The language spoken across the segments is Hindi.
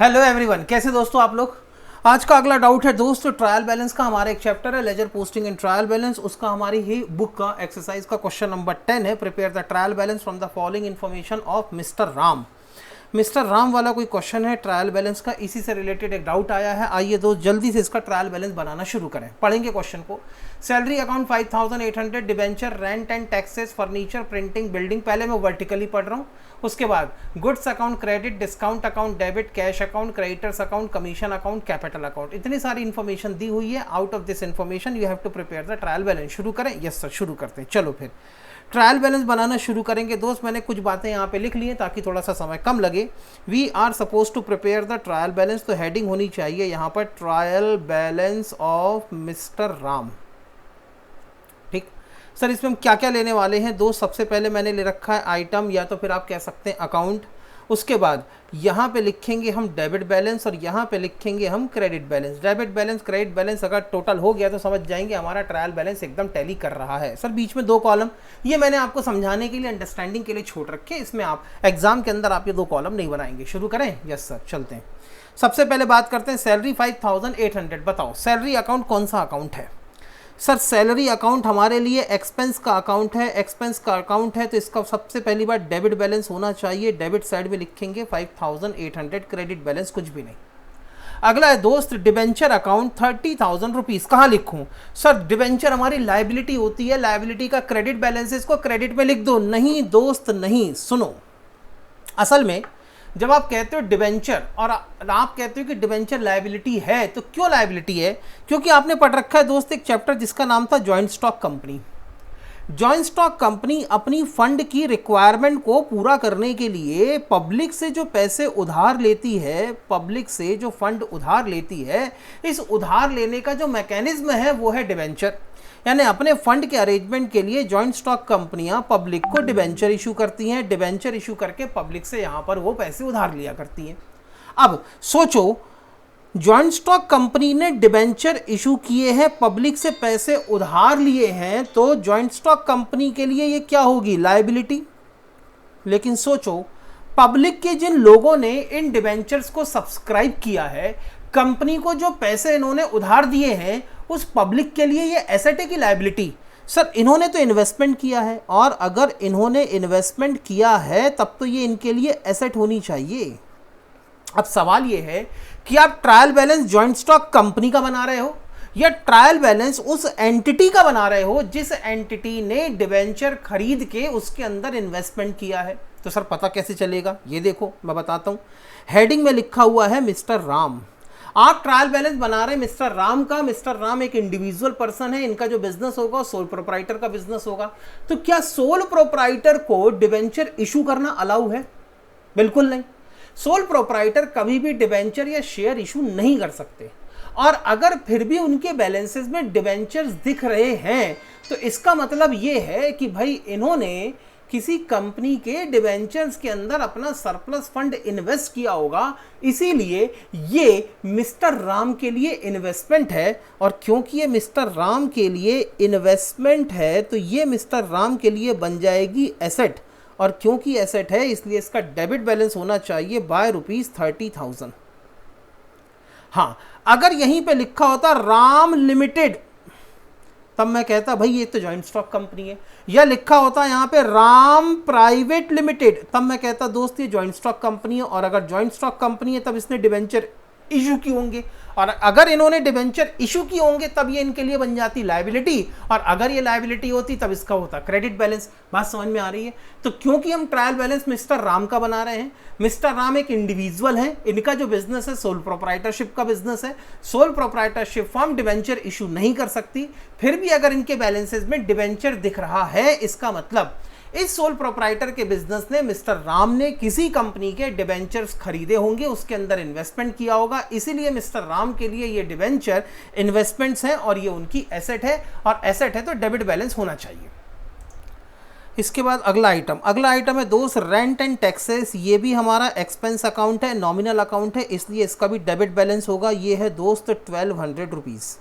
हेलो एवरीवन, कैसे दोस्तों आप लोग। आज का अगला डाउट है दोस्तों ट्रायल बैलेंस का। हमारा एक चैप्टर है ledger posting and trial balance, उसका हमारी ही बुक का एक्सरसाइज का क्वेश्चन नंबर 10 है। Prepare the trial balance from the following information of mister Ram. Mister Ram वाला कोई क्वेश्चन है ट्रायल बैलेंस का, इसी से रिलेटेड एक डाउट आया है। आइए दोस्त जल्दी से इसका ट्रायल बैलेंस बनाना शुरू करें। पढ़ेंगे क्वेश्चन को। Salary account 5800, debenture, rent and taxes, furniture, printing, building. पहले मैं वर्टिकली पढ़ रहा हूँ। उसके बाद goods account, credit, discount account, debit, cash account, creditors account, commission account, capital account. इतनी सारी इन्फॉर्मेशन दी हुई है। Out of this information you have to prepare the trial balance. शुरू करें? यस सर, शुरू करते हैं। चलो फिर ट्रायल बैलेंस बनाना शुरू करेंगे दोस्त। मैंने कुछ बातें यहाँ पे लिख ली हैं ताकि थोड़ा सा समय कम लगे। We are suppose to prepare the trial balance, तो हेडिंग होनी चाहिए यहाँ पर trial balance of mister Ram. ठीक सर, इसमें हम क्या क्या लेने वाले हैं दोस्त। सबसे पहले मैंने ले रखा है आइटम, या तो फिर आप कह सकते हैं अकाउंट। उसके बाद यहाँ पे लिखेंगे हम डेबिट बैलेंस और यहाँ पे लिखेंगे हम credit balance. Debit balance, credit balance अगर टोटल हो गया तो समझ जाएंगे हमारा ट्रायल बैलेंस एकदम टैली कर रहा है। सर बीच में 2 कॉलम, ये मैंने आपको समझाने के लिए, अंडरस्टैंडिंग के लिए छोड़ रखे। इसमें आप एग्जाम के अंदर आप ये 2 कॉलम नहीं बनाएंगे। शुरू करें? यस सर, चलते हैं। सबसे पहले बात करते हैं सैलरी 5800। बताओ सैलरी अकाउंट कौन सा अकाउंट है। सर सैलरी अकाउंट हमारे लिए एक्सपेंस का अकाउंट है। एक्सपेंस का अकाउंट है तो इसका सबसे पहली बार डेबिट बैलेंस होना चाहिए। डेबिट साइड में लिखेंगे 5800, क्रेडिट बैलेंस कुछ भी नहीं। अगला है दोस्त डिबेंचर अकाउंट 30,000 रुपीज़। कहाँ लिखूँ सर? डिबेंचर हमारी लाइबिलिटी होती है, लाइबिलिटी का क्रेडिट बैलेंस, इसको क्रेडिट में लिख दो। नहीं दोस्त नहीं, सुनो। असल में जब आप कहते हो डिबेंचर और आप कहते हो कि डिबेंचर लायबिलिटी है, तो क्यों लायबिलिटी है? क्योंकि आपने पढ़ रखा है दोस्त एक चैप्टर जिसका नाम था joint stock company. Joint stock company अपनी फंड की रिक्वायरमेंट को पूरा करने के लिए पब्लिक से जो पैसे उधार लेती है, पब्लिक से जो फंड उधार लेती है, इस उधार लेने का जो मैकेनिज्म है वो है डिबेंचर। यानी अपने फंड के अरेंजमेंट के लिए जॉइंट स्टॉक कंपनियां पब्लिक को डिबेंचर इशू करती हैं। डिबेंचर इशू करके पब्लिक से यहां पर वो पैसे उधार लिया करती हैं। अब सोचो, जॉइंट स्टॉक कंपनी ने डिबेंचर इशू किए हैं, पब्लिक से पैसे उधार लिए हैं, तो जॉइंट स्टॉक कंपनी के लिए ये क्या होगी? लायबिलिटी। लेकिन सोचो, पब्लिक के जिन लोगों ने इन डिबेंचर्स को सब्सक्राइब किया है, कंपनी को जो पैसे इन्होंने उधार दिए हैं, उस पब्लिक के लिए ये एसेट है कि लायबिलिटी? सर इन्होंने तो इन्वेस्टमेंट किया है, और अगर इन्होंने इन्वेस्टमेंट किया है तब तो ये इनके लिए एसेट होनी चाहिए। अब सवाल ये है कि आप trial balance joint stock company का बना रहे हो या ट्रायल बैलेंस उस एंटिटी का बना रहे हो जिस एंटिटी ने डिबेंचर खरीद के उसके अंदर इन्वेस्टमेंट किया है। तो सर पता कैसे चलेगा? ये देखो मैं बताता हूं। हेडिंग में लिखा हुआ है मिस्टर राम। आप ट्रायल बैलेंस बना रहे हैं मिस्टर राम का। मिस्टर राम एक इंडिविजुअल पर्सन है, इनका जो बिजनेस होगा सोल प्रोप्राइटर का बिजनेस होगा। तो क्या सोल प्रोप्राइटर को डिबेंचर इशू करना अलाउ है? बिल्कुल नहीं। सोल प्रोप्राइटर कभी भी डिबेंचर या शेयर इशू नहीं कर सकते। और अगर फिर भी उनके बैलेंसेस में डिबेंचर्स दिख रहे हैं तो इसका मतलब ये है कि भाई इन्होंने किसी कंपनी के डिबेंचर्स के अंदर अपना सरप्लस फंड इन्वेस्ट किया होगा, इसीलिए ये मिस्टर राम के लिए इन्वेस्टमेंट है। और क्योंकि ये मिस्टर राम के लिए इन्वेस्टमेंट है तो ये मिस्टर राम के लिए बन जाएगी एसेट। और क्योंकि एसेट है इसलिए इसका डेबिट बैलेंस होना चाहिए बाय ₹30,000। हाँ, अगर यहीं पे लिखा होता राम लिमिटेड तब मैं कहता भाई ये तो जॉइंट स्टॉक कंपनी है। या लिखा होता यहाँ पे राम प्राइवेट लिमिटेड तब मैं कहता दोस्त ये जॉइंट स्टॉक कंपनी है। और अगर जॉइंट स्टॉक कंपनी है तब इसने डिबेंचर इशू किए होंगे, और अगर इन्होंने डिबेंचर इशू किए होंगे तब ये इनके लिए बन जाती लायबिलिटी, और अगर ये लायबिलिटी होती तब इसका होता क्रेडिट बैलेंस। बात समझ में आ रही है? तो क्योंकि हम ट्रायल बैलेंस मिस्टर राम का बना रहे हैं, मिस्टर राम एक इंडिविजुअल है, इनका जो बिजनेस है सोल प्रोप्राइटरशिप का बिजनेस है। Sole proprietorship firm debenture issue नहीं कर सकती। फिर भी अगर इनके बैलेंसेज में डिबेंचर दिख रहा है, इसका मतलब इस सोल प्रोप्राइटर के बिजनेस ने, मिस्टर राम ने किसी कंपनी के डिबेंचर्स खरीदे होंगे, उसके अंदर इन्वेस्टमेंट किया होगा, इसीलिए मिस्टर राम के लिए ये डिबेंचर इन्वेस्टमेंट्स हैं और ये उनकी एसेट है। और एसेट है तो डेबिट बैलेंस होना चाहिए। इसके बाद अगला आइटम है दोस्त रेंट एंड टैक्सेस। ये भी हमारा एक्सपेंस अकाउंट है, नॉमिनल अकाउंट है, इसलिए इसका भी डेबिट बैलेंस होगा। ये है दोस्त 1200 रुपीज़।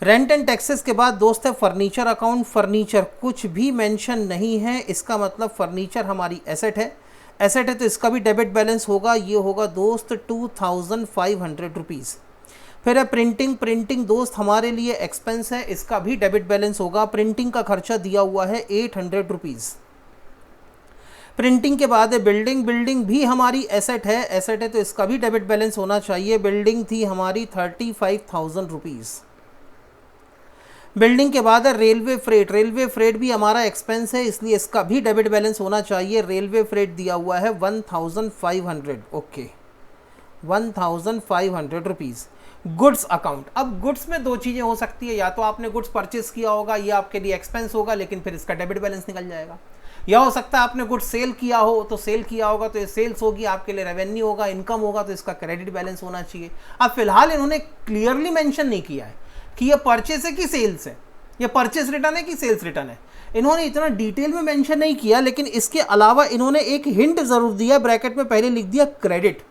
रेंट एंड टैक्सेस के बाद दोस्त है फर्नीचर अकाउंट। फर्नीचर कुछ भी मेंशन नहीं है, इसका मतलब फर्नीचर हमारी एसेट है। एसेट है तो इसका भी डेबिट बैलेंस होगा, ये होगा दोस्त 2500 रुपीज़। फिर है प्रिंटिंग, प्रिंटिंग दोस्त हमारे लिए एक्सपेंस है, इसका भी डेबिट बैलेंस होगा, प्रिंटिंग का खर्चा दिया हुआ है 800 रुपीज़। प्रिंटिंग के बाद है बिल्डिंग, बिल्डिंग भी हमारी एसेट है तो इसका भी डेबिट बैलेंस होना चाहिए, बिल्डिंग थी हमारी 35,000 रुपीज़। बिल्डिंग के बाद है रेलवे फ्रेट, रेलवे फ्रेट भी हमारा एक्सपेंस है इसलिए इसका भी डेबिट बैलेंस होना चाहिए, रेलवे फ्रेट दिया हुआ है 1500, ओके 1500 रुपीज़। गुड्स अकाउंट, अब गुड्स में दो चीज़ें हो सकती है, या तो आपने गुड्स परचेस किया होगा, ये आपके लिए एक्सपेंस होगा लेकिन फिर इसका डेबिट बैलेंस निकल जाएगा, या हो सकता है आपने गुड्स सेल किया हो, तो सेल किया होगा तो ये सेल्स होगी, आपके लिए रेवेन्यू होगा, इनकम होगा, तो इसका क्रेडिट बैलेंस होना चाहिए। अब फिलहाल इन्होंने क्लियरली मेंशन नहीं किया है कि ये परचेस है कि सेल्स है, ये परचेस रिटर्न है कि सेल्स रिटर्न है, इन्होंने इतना डिटेल में मेंशन नहीं किया, लेकिन इसके अलावा इन्होंने एक हिंट ज़रूर दिया, ब्रैकेट में पहले लिख दिया क्रेडिट।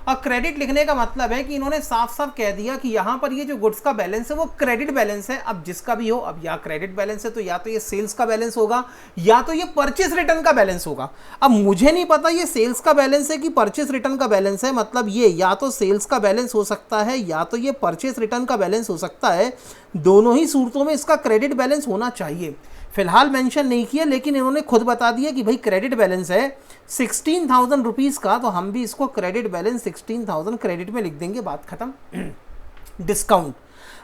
और क्रेडिट लिखने का मतलब है कि इन्होंने साफ साफ कह दिया कि यहाँ पर ये जो गुड्स का बैलेंस है वो क्रेडिट बैलेंस है। अब जिसका भी हो, अब या क्रेडिट बैलेंस है तो या तो ये सेल्स का बैलेंस होगा या तो ये परचेस रिटर्न का बैलेंस होगा। अब मुझे नहीं पता ये सेल्स का बैलेंस है कि परचेस रिटर्न का बैलेंस है, मतलब ये या तो सेल्स का बैलेंस हो सकता है या तो ये परचेस रिटर्न का बैलेंस हो सकता है, दोनों ही सूरतों में इसका क्रेडिट बैलेंस होना चाहिए। फिलहाल मेंशन नहीं किया लेकिन इन्होंने खुद बता दिया कि भाई क्रेडिट बैलेंस है 16,000 रुपीज़ का, तो हम भी इसको क्रेडिट बैलेंस 16,000 क्रेडिट में लिख देंगे, बात खत्म। डिस्काउंट,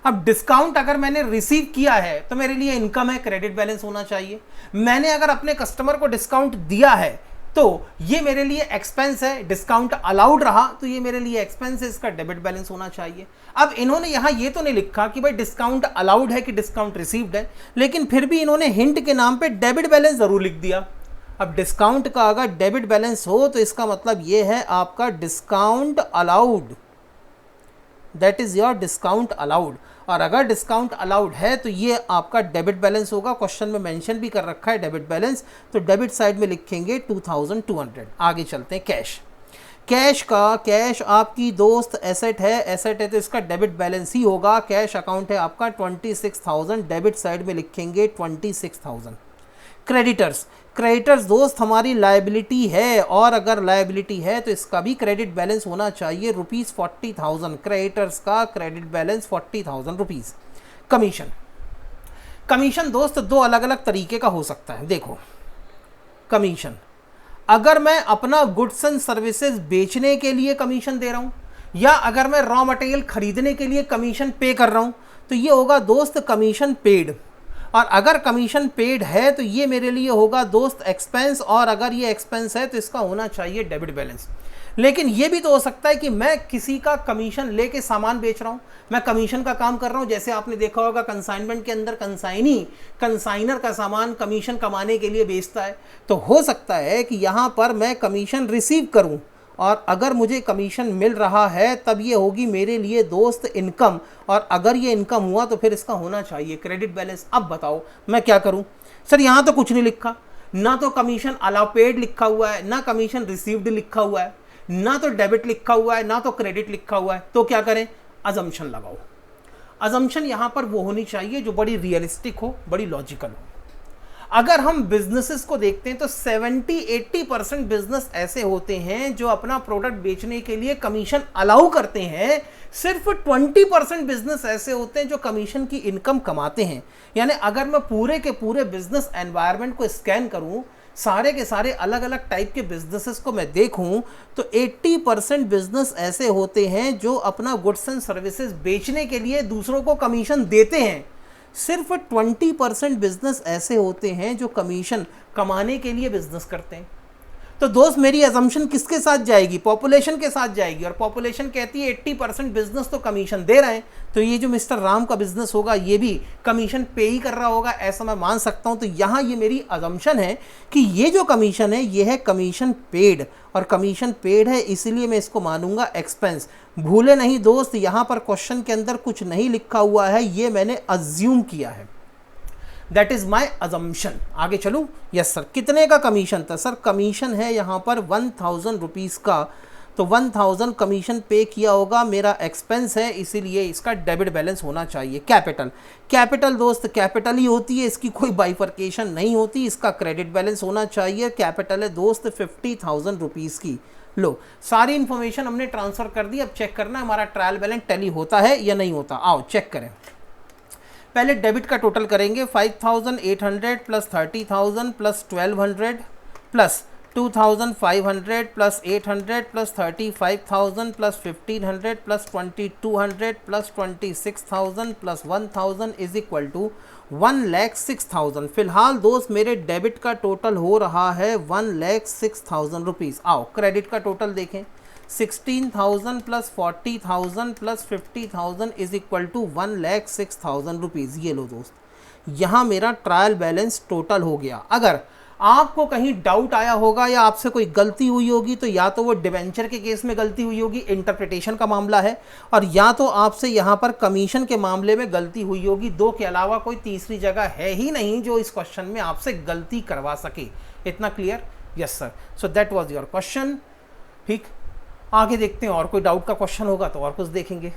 अब डिस्काउंट अगर मैंने रिसीव किया है तो मेरे लिए इनकम है, क्रेडिट बैलेंस होना चाहिए। मैंने अगर अपने कस्टमर को डिस्काउंट दिया है तो ये मेरे लिए एक्सपेंस है, डिस्काउंट अलाउड रहा तो ये मेरे लिए एक्सपेंस है, इसका डेबिट बैलेंस होना चाहिए। अब इन्होंने यहाँ ये तो नहीं लिखा कि भाई डिस्काउंट अलाउड है कि डिस्काउंट रिसीव्ड है, लेकिन फिर भी इन्होंने हिंट के नाम पे डेबिट बैलेंस ज़रूर लिख दिया। अब डिस्काउंट का अगर डेबिट बैलेंस हो तो इसका मतलब ये है आपका discount allowed, that is your discount allowed. और अगर डिस्काउंट अलाउड है तो ये आपका डेबिट बैलेंस होगा, क्वेश्चन में मेंशन भी कर रखा है डेबिट बैलेंस, तो डेबिट साइड में लिखेंगे 2200। आगे चलते हैं कैश, कैश का, कैश आपकी दोस्त एसेट है तो इसका डेबिट बैलेंस ही होगा, कैश अकाउंट है आपका 26,000, डेबिट साइड में लिखेंगे 26,000। क्रेडिटर्स, क्रेडिटर्स दोस्त हमारी लायबिलिटी है और अगर लायबिलिटी है तो इसका भी क्रेडिट बैलेंस होना चाहिए ₹40,000, क्रेडिटर्स का credit balance 40,000 rupees. Commission, commission दोस्त दो अलग अलग तरीके का हो सकता है। देखो कमीशन, अगर मैं अपना गुड्स एंड सर्विसेज बेचने के लिए कमीशन दे रहा हूँ या अगर मैं रॉ मटेरियल खरीदने के लिए कमीशन पे कर रहा हूँ तो ये होगा दोस्त कमीशन पेड, और अगर कमीशन पेड है तो ये मेरे लिए होगा दोस्त एक्सपेंस, और अगर ये एक्सपेंस है तो इसका होना चाहिए डेबिट बैलेंस। लेकिन ये भी तो हो सकता है कि मैं किसी का कमीशन लेके सामान बेच रहा हूँ, मैं कमीशन का काम कर रहा हूँ, जैसे आपने देखा होगा कंसाइनमेंट के अंदर कंसाइनर का सामान कमीशन कमाने के लिए बेचता है, तो हो सकता है कि यहाँ पर मैं कमीशन रिसीव करूँ और अगर मुझे कमीशन मिल रहा है तब ये होगी मेरे लिए दोस्त इनकम, और अगर ये इनकम हुआ तो फिर इसका होना चाहिए क्रेडिट बैलेंस। अब बताओ मैं क्या करूं? सर यहाँ तो कुछ नहीं लिखा, ना तो कमीशन अलाउ पेड लिखा हुआ है, ना कमीशन रिसीव्ड लिखा हुआ है, ना तो डेबिट लिखा हुआ है, ना तो क्रेडिट लिखा हुआ है, तो क्या करें? अजम्पशन लगाओ। अजम्पशन यहाँ पर वो होनी चाहिए जो बड़ी रियलिस्टिक हो, बड़ी लॉजिकल हो। अगर हम बिजनेसेस को देखते हैं तो 70-80% बिजनेस ऐसे होते हैं जो अपना प्रोडक्ट बेचने के लिए कमीशन अलाउ करते हैं, सिर्फ 20% बिजनेस ऐसे होते हैं जो कमीशन की इनकम कमाते हैं। यानी अगर मैं पूरे के पूरे बिजनेस एनवायरनमेंट को स्कैन करूं, सारे के सारे अलग अलग टाइप के बिजनेसेस को मैं देखूं तो 80% बिजनेस ऐसे होते हैं जो अपना गुड्स एंड सर्विसेज बेचने के लिए दूसरों को कमीशन देते हैं, सिर्फ 20% बिजनेस ऐसे होते हैं जो कमीशन कमाने के लिए बिजनेस करते हैं। तो दोस्त मेरी अजम्पशन किसके साथ जाएगी? पॉपुलेशन के साथ जाएगी, और पॉपुलेशन कहती है 80% बिजनेस तो कमीशन दे रहे हैं, तो ये जो मिस्टर राम का बिजनेस होगा ये भी कमीशन पे ही कर रहा होगा, ऐसा मैं मान सकता हूं। तो यहाँ ये मेरी अजम्पशन है कि ये जो कमीशन है ये है कमीशन पेड, और कमीशन पेड है इसलिए मैं इसको मानूंगा एक्सपेंस। भूले नहीं दोस्त, यहाँ पर क्वेश्चन के अंदर कुछ नहीं लिखा हुआ है, ये मैंने अज्यूम किया है, दैट इज माई अजम्पशन। आगे चलूँ? Yes sir. कितने का कमीशन था? सर कमीशन है यहाँ पर 1000 रुपीज़ का, तो 1000 कमीशन पे किया होगा, मेरा एक्सपेंस है, इसीलिए इसका डेबिट बैलेंस होना चाहिए। कैपिटल, कैपिटल दोस्त कैपिटल ही होती है, इसकी कोई बाइफर्केशन नहीं होती, इसका क्रेडिट बैलेंस होना चाहिए। कैपिटल है दोस्त 50,000 रुपीज़ की। लो, सारी इन्फॉर्मेशन हमने ट्रांसफ़र कर दी। अब चेक करना हमारा ट्रायल बैलेंस टैली होता है या नहीं होता। आओ चेक करें। पहले डेबिट का टोटल करेंगे, 5,800 plus 30,000 plus 1,200 plus 2,500 plus 800 plus 35,000 plus 1,500 plus 2,200 plus 26,000 plus 1,000 is equal to 1,06,000। फिलहाल दोस्त मेरे डेबिट का टोटल हो रहा है 1,06,000 रुपीज़। आओ क्रेडिट का टोटल देखें, 16,000 plus 40,000 plus 50,000 is equal to 1,06,000 rupees. ये लो दोस्त, यहाँ मेरा ट्रायल बैलेंस टोटल हो गया। अगर आपको कहीं डाउट आया होगा या आपसे कोई गलती हुई होगी तो या तो वो डिबेंचर के केस में गलती हुई होगी, इंटरप्रिटेशन का मामला है, और या तो आपसे यहाँ पर कमीशन के मामले में गलती हुई होगी। दो के अलावा कोई तीसरी जगह है ही नहीं जो इस क्वेश्चन में आपसे गलती करवा सके। इतना clear? Yes sir. So that was your question. ठीक, आगे देखते हैं, और कोई डाउट का क्वेश्चन होगा तो और कुछ देखेंगे।